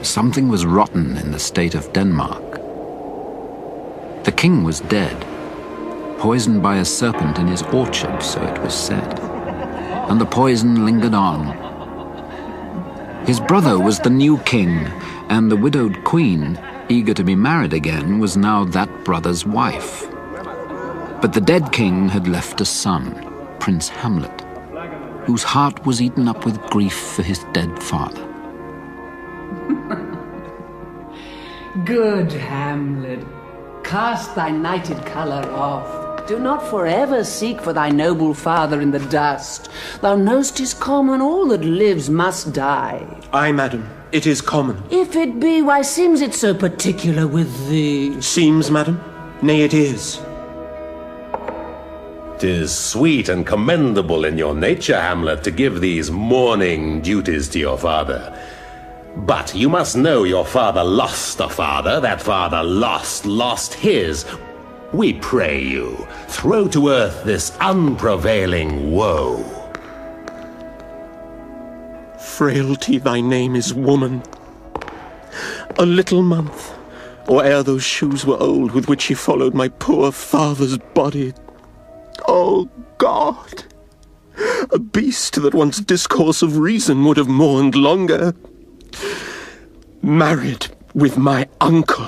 something was rotten in the state of Denmark. The king was dead, poisoned by a serpent in his orchard, so it was said, and the poison lingered on. His brother was the new king, and the widowed queen, eager to be married again, was now that brother's wife. But the dead king had left a son, Prince Hamlet, whose heart was eaten up with grief for his dead father. Good Hamlet, cast thy nighted colour off. Do not forever seek for thy noble father in the dust. Thou know'st 'tis common, all that lives must die. Aye, madam, it is common. If it be, why seems it so particular with thee? Seems, madam? Nay, it is. 'Tis sweet and commendable in your nature, Hamlet, to give these mourning duties to your father. But you must know your father lost a father, that father lost his. We pray you, throw to earth this unprevailing woe. Frailty, thy name is woman. A little month, or ere those shoes were old with which he followed my poor father's body. Oh, God! A beast that once discourse of reason would have mourned longer. Married with my uncle.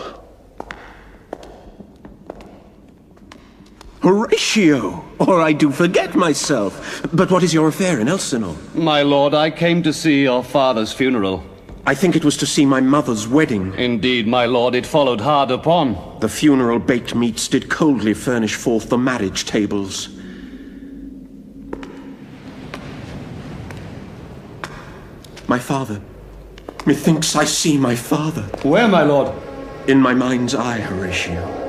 Horatio! Or I do forget myself. But what is your affair in Elsinore? My lord, I came to see your father's funeral. I think it was to see my mother's wedding. Indeed, my lord, it followed hard upon. The funeral baked meats did coldly furnish forth the marriage tables. My father. Methinks I see my father. Where, my lord? In my mind's eye, Horatio.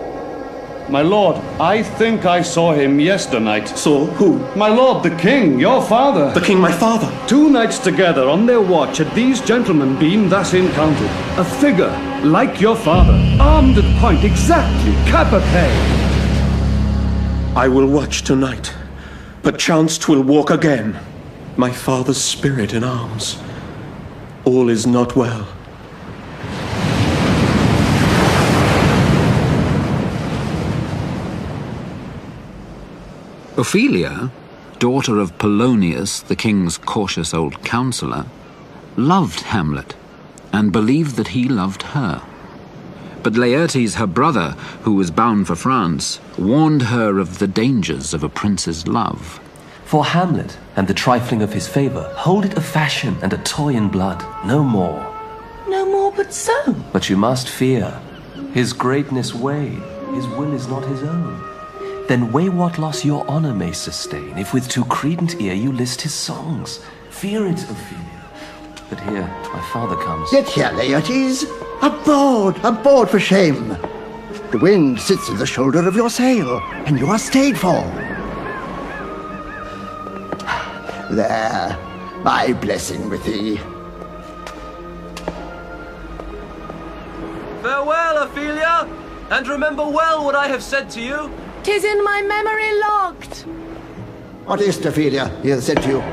My lord, I think I saw him yesternight. Saw who? My lord, the king, your father. The king, my father? 2 nights together on their watch had these gentlemen been thus encountered. A figure like your father, armed at point, exactly, cap a pay. I will watch tonight. Perchance 'twill walk again. My father's spirit in arms. All is not well. Ophelia, daughter of Polonius, the king's cautious old counselor, loved Hamlet and believed that he loved her. But Laertes, her brother, who was bound for France, warned her of the dangers of a prince's love. For Hamlet and the trifling of his favor, hold it a fashion and a toy in blood, no more. No more but so. But you must fear. His greatness weigh, his will is not his own. Then weigh what loss your honor may sustain, if with too credent ear you list his songs. Fear it, Ophelia. But here, my father comes. Get here, Laertes. Aboard for shame. The wind sits in the shoulder of your sail, and you are stayed for. There, my blessing with thee. Farewell, Ophelia, and remember well what I have said to you. 'Tis in my memory locked. What is't, Ophelia, he hath said to you?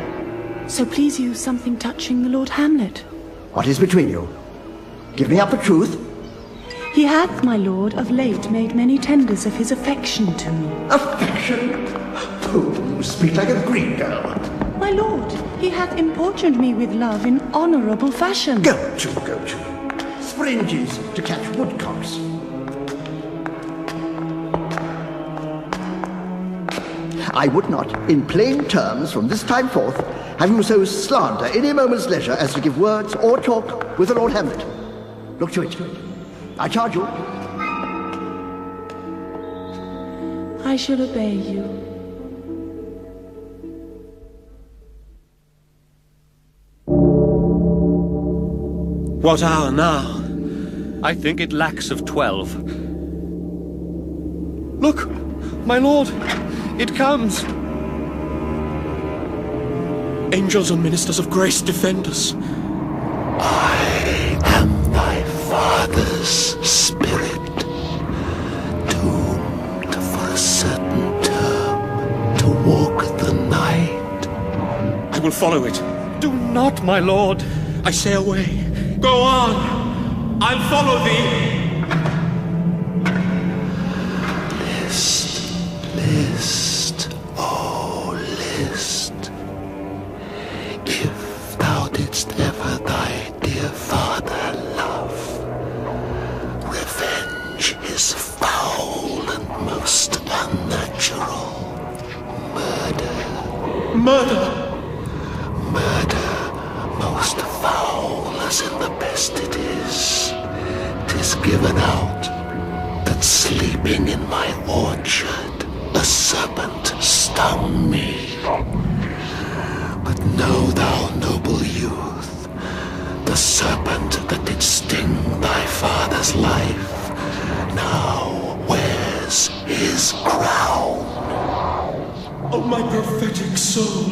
So please you, something touching the Lord Hamlet. What is between you? Give me up the truth. He hath, my lord, of late made many tenders of his affection to me. Affection? Oh, you speak like a Greek girl. My lord, he hath importuned me with love in honourable fashion. Go to. Springes to catch woodcocks. I would not, in plain terms, from this time forth, have you so slander any moment's leisure as to give words or talk with the Lord Hamlet. Look to it. I charge you. I shall obey you. What hour now? I think it lacks of 12. Look, my lord, it comes. Angels and ministers of grace, defend us. I am thy father's spirit, doomed for a certain term to walk the night. I will follow it. Do not, my lord. I say away. Go on. I'll follow thee. List, oh list. If thou didst ever thy dear father love, revenge is foul and most unnatural. Murder, most foul as in the best it is. 'Tis given out that sleeping in my orchard a serpent stung me. But know thou, noble youth, the serpent that did sting thy father's life now wears his crown. Oh, my prophetic soul,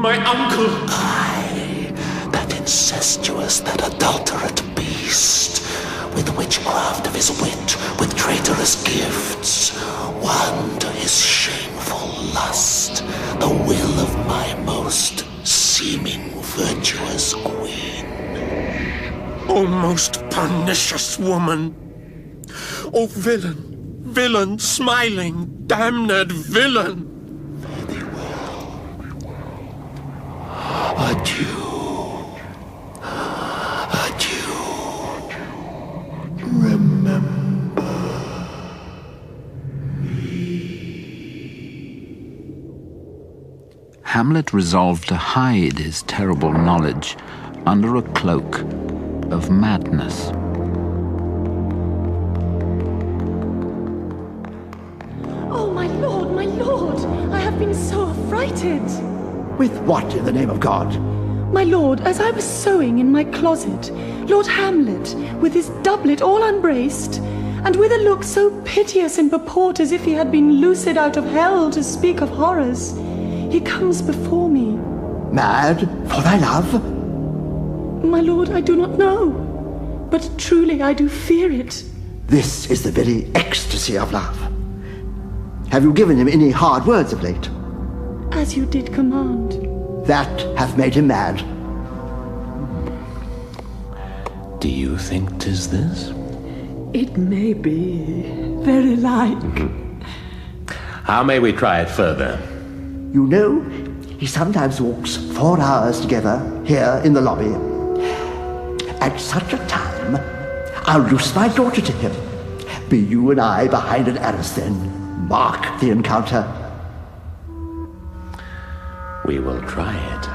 my uncle! Aye, that incestuous, that adulterate beast, with witchcraft of his wit, with traitorous gifts, won to his shameful lust the will of my most seeming virtuous queen. O most pernicious woman! O villain, villain, smiling, damned villain! Fare thee well. Adieu. Adieu. Remember me. Hamlet resolved to hide his terrible knowledge under a cloak of madness. Oh, my lord, I have been so affrighted. With what in the name of God? My lord, as I was sewing in my closet, Lord Hamlet, with his doublet all unbraced, and with a look so piteous in purport as if he had been loosed out of hell to speak of horrors, he comes before me. Mad for thy love? My lord, I do not know, but truly I do fear it. This is the very ecstasy of love. Have you given him any hard words of late? As you did command. That hath made him mad. Do you think 'tis this? It may be. Very like. How may we try it further? You know, he sometimes walks 4 hours together here in the lobby. At such a time, I'll loose my daughter to him. Be you and I behind an arras then. Mark the encounter. We will try it.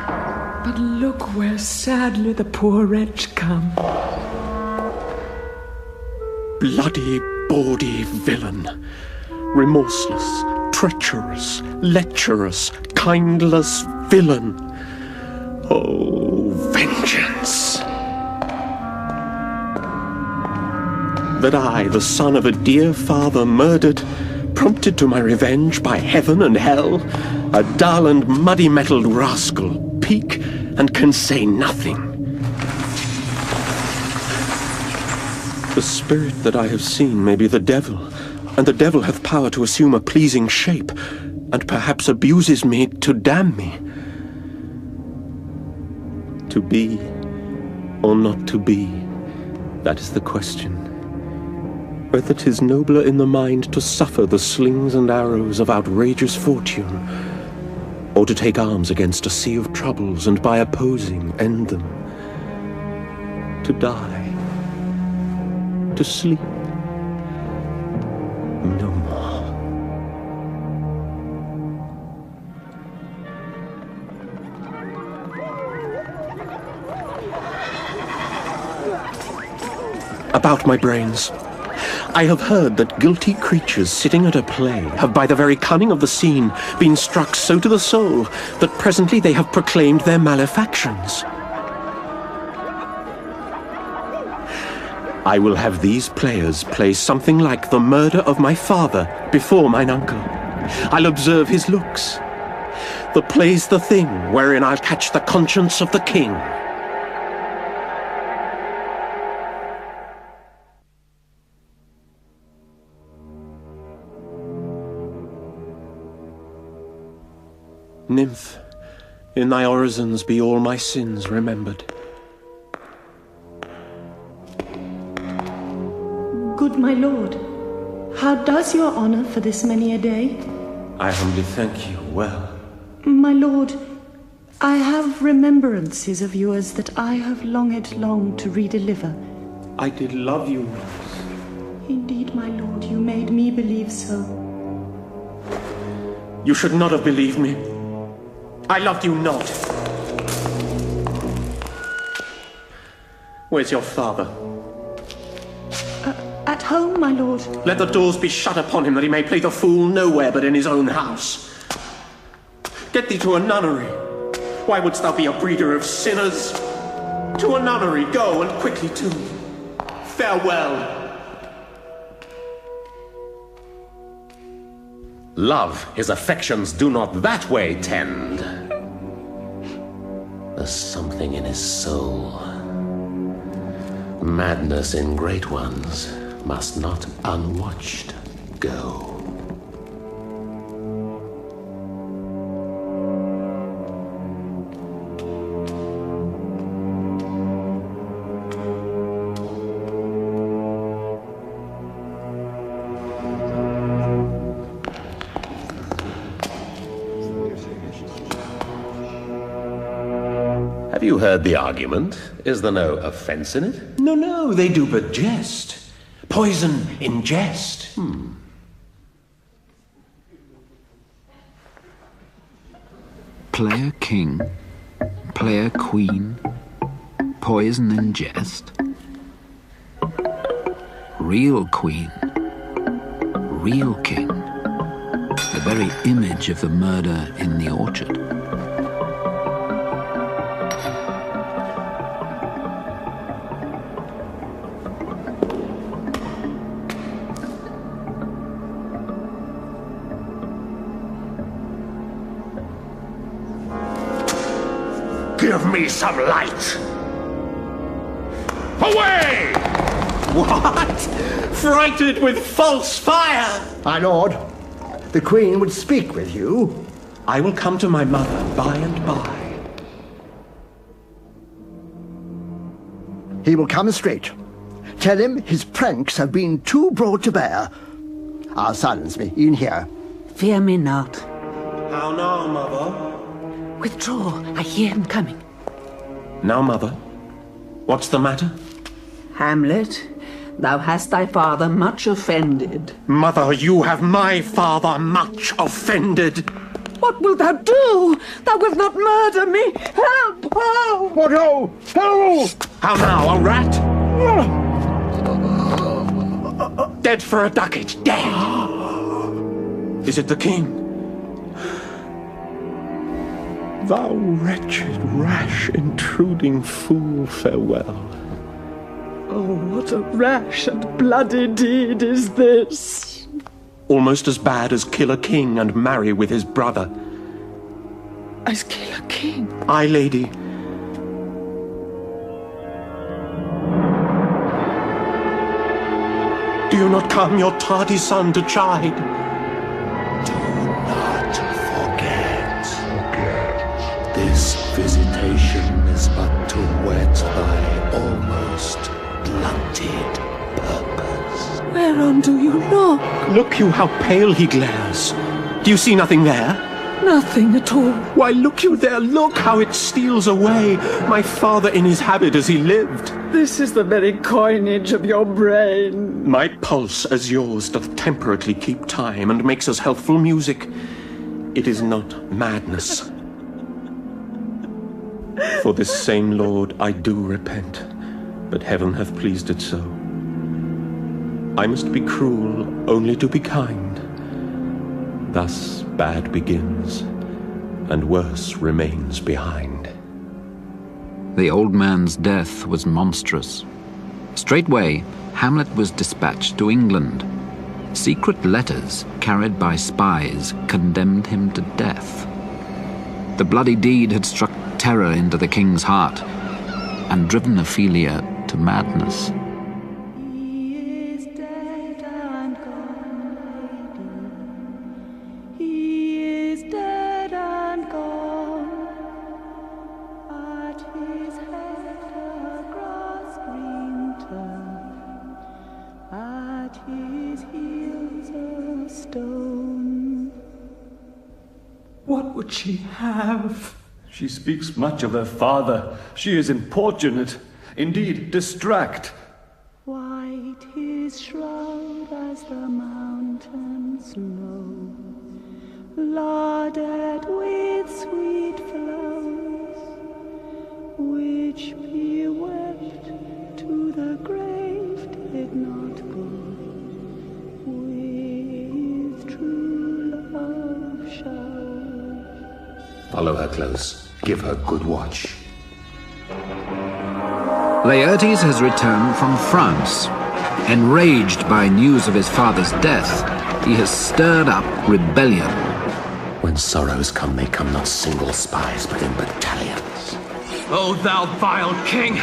But look where sadly the poor wretch come. Bloody, bawdy villain. Remorseless, treacherous, lecherous, kindless villain. Oh, vengeance! That I, the son of a dear father murdered, prompted to my revenge by heaven and hell, a dull and muddy-mettled rascal, peak and can say nothing. The spirit that I have seen may be the devil, and the devil hath power to assume a pleasing shape, and perhaps abuses me to damn me. To be or not to be, that is the question. Whether 'tis nobler in the mind to suffer the slings and arrows of outrageous fortune, or to take arms against a sea of troubles and by opposing end them. To die, to sleep, no more. About my brains. I have heard that guilty creatures sitting at a play have by the very cunning of the scene been struck so to the soul that presently they have proclaimed their malefactions. I will have these players play something like the murder of my father before mine uncle. I'll observe his looks. The play's the thing wherein I'll catch the conscience of the king. Nymph, in thy orisons be all my sins remembered. Good my lord, how does your honor for this many a day? I humbly thank you well. My lord, I have remembrances of yours that I have longed long to redeliver. I did love you. Indeed, my lord, you made me believe so. You should not have believed me. I loved you not. Where's your father? At home, my lord. Let the doors be shut upon him, that he may play the fool nowhere but in his own house. Get thee to a nunnery. Why wouldst thou be a breeder of sinners? To a nunnery, go, and quickly too. Farewell. Love his affections do not that way tend. There's something in his soul. Madness in great ones must not unwatched go. Have you heard the argument? Is there no offense in it? No, they do but jest. Poison in jest. Play a king, play a queen, poison in jest. Real queen, real king, the very image of the murder in the orchard. Give me some light! Away! What? Frighted with false fire? My lord, the Queen would speak with you. I will come to my mother by and by. He will come straight. Tell him his pranks have been too broad to bear. Silence me, in here. Fear me not. How now, mother? Withdraw, I hear him coming. Now, mother, what's the matter? Hamlet, thou hast thy father much offended. Mother, you have my father much offended. What wilt thou do? Thou wilt not murder me. Help! Oh! What ho? Help! How now, a rat? Dead for a ducat, dead! Is it the king? Thou wretched, rash, intruding fool, farewell. Oh, what a rash and bloody deed is this! Almost as bad as kill a king and marry with his brother. As kill a king? Aye, lady. Do you not come your tardy son to chide? Do not forget. This visitation is but to whet thy almost blunted purpose. Whereon do you look? Look you how pale he glares. Do you see nothing there? Nothing at all. Why, look you there, look how it steals away. My father in his habit as he lived. This is the very coinage of your brain. My pulse as yours doth temperately keep time, and makes us healthful music. It is not madness. For this same Lord I do repent, but heaven hath pleased it so. I must be cruel only to be kind. Thus bad begins, and worse remains behind. The old man's death was monstrous. Straightway, Hamlet was dispatched to England. Secret letters carried by spies condemned him to death. The bloody deed had struck terror into the king's heart and driven Ophelia to madness. What would she have? She speaks much of her father. She is importunate, indeed distract. White his shroud as the mountains low, larded with sweet flowers, which be wept to the grave did not go, with true love showers. Follow her close. Give her good watch. Laertes has returned from France. Enraged by news of his father's death, he has stirred up rebellion. When sorrows come, they come not single spies, but in battalions. O thou vile king!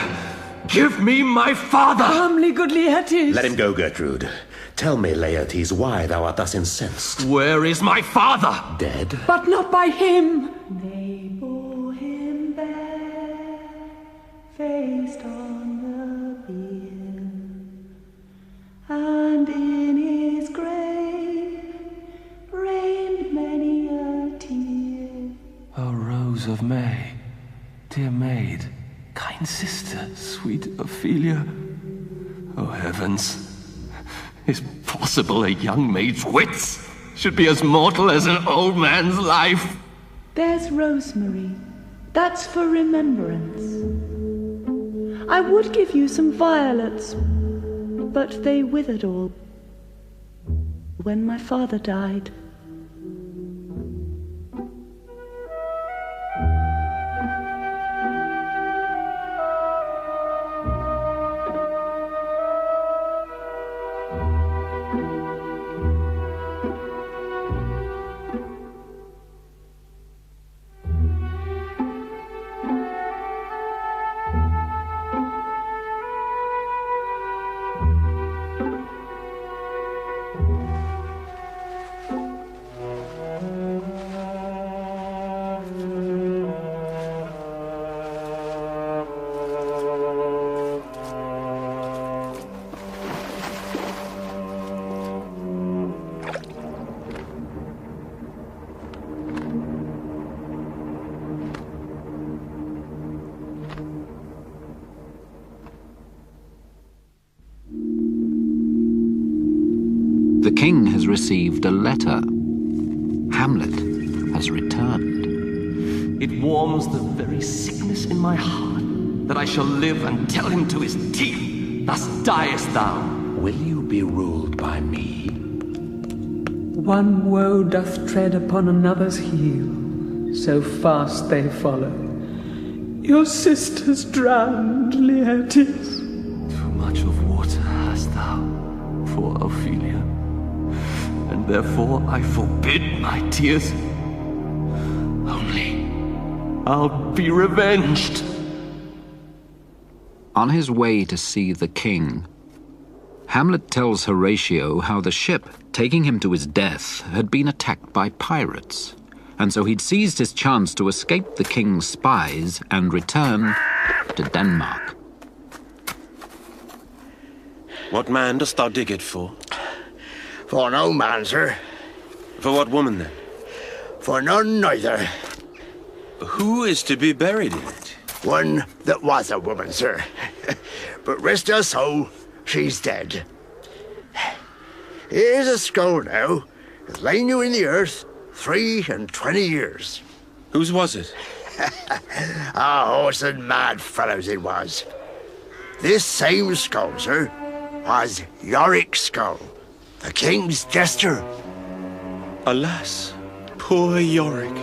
Give me my father! Calmly, good Laertes. Let him go, Gertrude. Tell me, Laertes, why thou art thus incensed. Where is my father? Dead? But not by him. They bore him bare, faced on the bier, and in his grave rained many a tear. O Rose of May, dear maid, kind sister, sweet Ophelia. Oh heavens! Is possible a young maid's wits should be as mortal as an old man's life? There's rosemary. That's for remembrance. I would give you some violets, but they withered all when my father died. The king has received a letter. Hamlet has returned. It warms the very sickness in my heart that I shall live and tell him to his teeth, thus diest thou. Will you be ruled by me? One woe doth tread upon another's heel, so fast they follow. Your sister's drowned, Laertes. Too much of water hast thou for Ophelia, and therefore I forbid my tears. Only I'll be revenged. On his way to see the king, Hamlet tells Horatio how the ship taking him to his death had been attacked by pirates, and so he'd seized his chance to escape the king's spies and return to Denmark. What man dost thou dig it for? For no man, sir. For what woman, then? For none neither. Who is to be buried in it? One that was a woman, sir. But rest her soul, she's dead. Here's a skull now. It's lain you in the earth 23 years. Whose was it? A horse and mad fellows it was. This same skull, sir, was Yorick's skull, the king's jester. Alas, poor Yorick.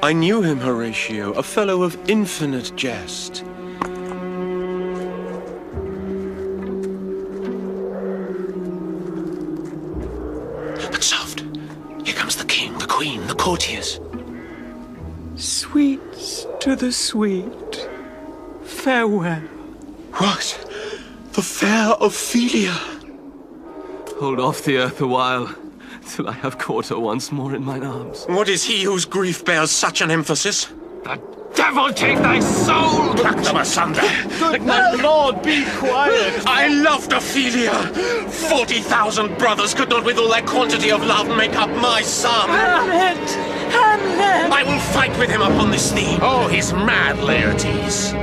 I knew him, Horatio, a fellow of infinite jest. But soft. Here comes the king, the queen, the courtiers. Sweets to the sweet, farewell. What? The fair Ophelia? Hold off the earth a while, till I have caught her once more in mine arms. What is he whose grief bears such an emphasis? The devil take thy soul! Pluck them asunder! Good my lord, be quiet! I loved Ophelia! 40,000 brothers could not with all their quantity of love make up my sum! Hamlet! Hamlet! I will fight with him upon this theme. Oh, he's mad, Laertes.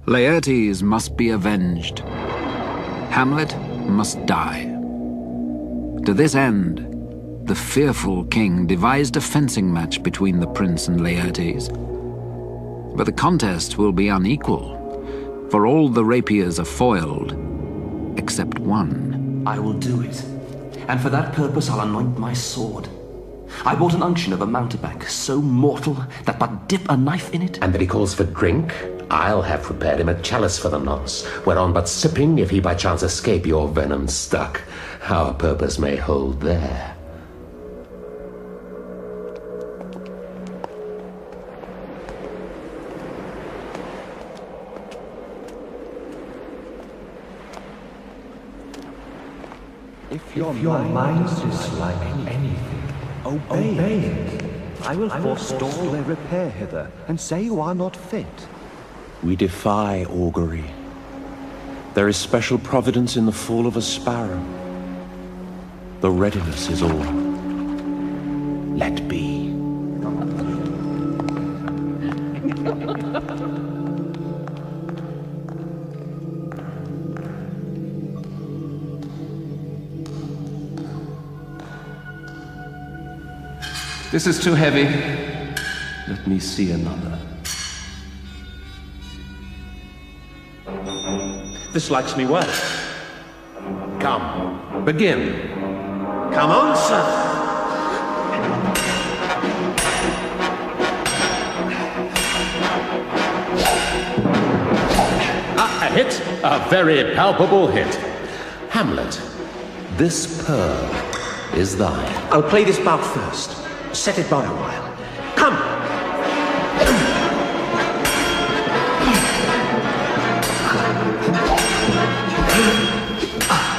Laertes must be avenged. Hamlet must die. To this end, the fearful king devised a fencing match between the prince and Laertes. But the contest will be unequal, for all the rapiers are foiled, except one. I will do it, and for that purpose I'll anoint my sword. I bought an unction of a mountebank so mortal that but dip a knife in it. And that he calls for drink? I'll have prepared him a chalice for the nonce, whereon but sipping, if he by chance escape your venom stuck, our purpose may hold there. If your mind dislike anything, obey it. I will forestall their repair hither, and say you are not fit. We defy augury. There is special providence in the fall of a sparrow. The readiness is all. Let be. This is too heavy. Let me see another. This likes me well. Come, begin. Come on, sir. A hit, a very palpable hit. Hamlet, this pearl is thine. I'll play this bout first. Set it by a while. Come!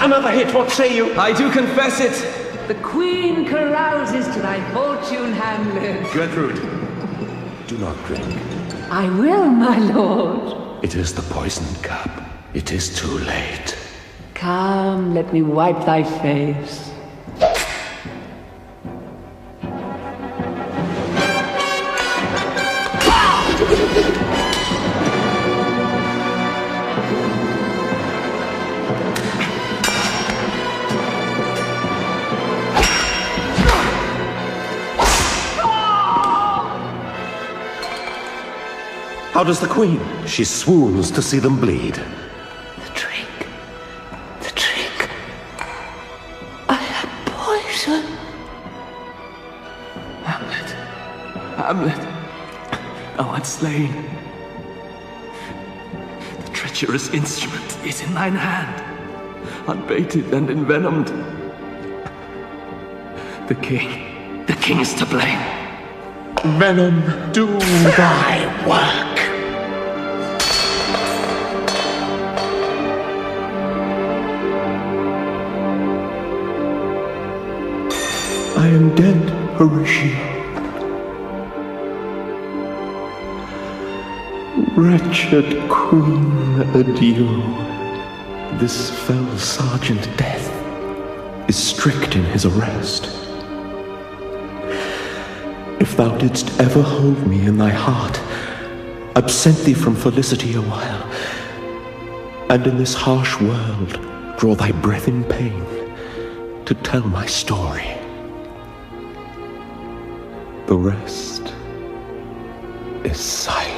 Another hit, what say you? I do confess it. The queen carouses to thy fortune, Hamlet. Gertrude, do not drink. I will, my lord. It is the poisoned cup. It is too late. Come, let me wipe thy face. How does the queen? She swoons to see them bleed. The drink. The drink. I am poison. Hamlet. Hamlet. Thou art slain. The treacherous instrument is in thine hand, unbaited and envenomed. The king is to blame. Venom, do thy work. I am dead, Horatio. Wretched queen, adieu. This fell Sergeant Death is strict in his arrest. If thou didst ever hold me in thy heart, absent thee from felicity a while, and in this harsh world draw thy breath in pain to tell my story, the rest is silence.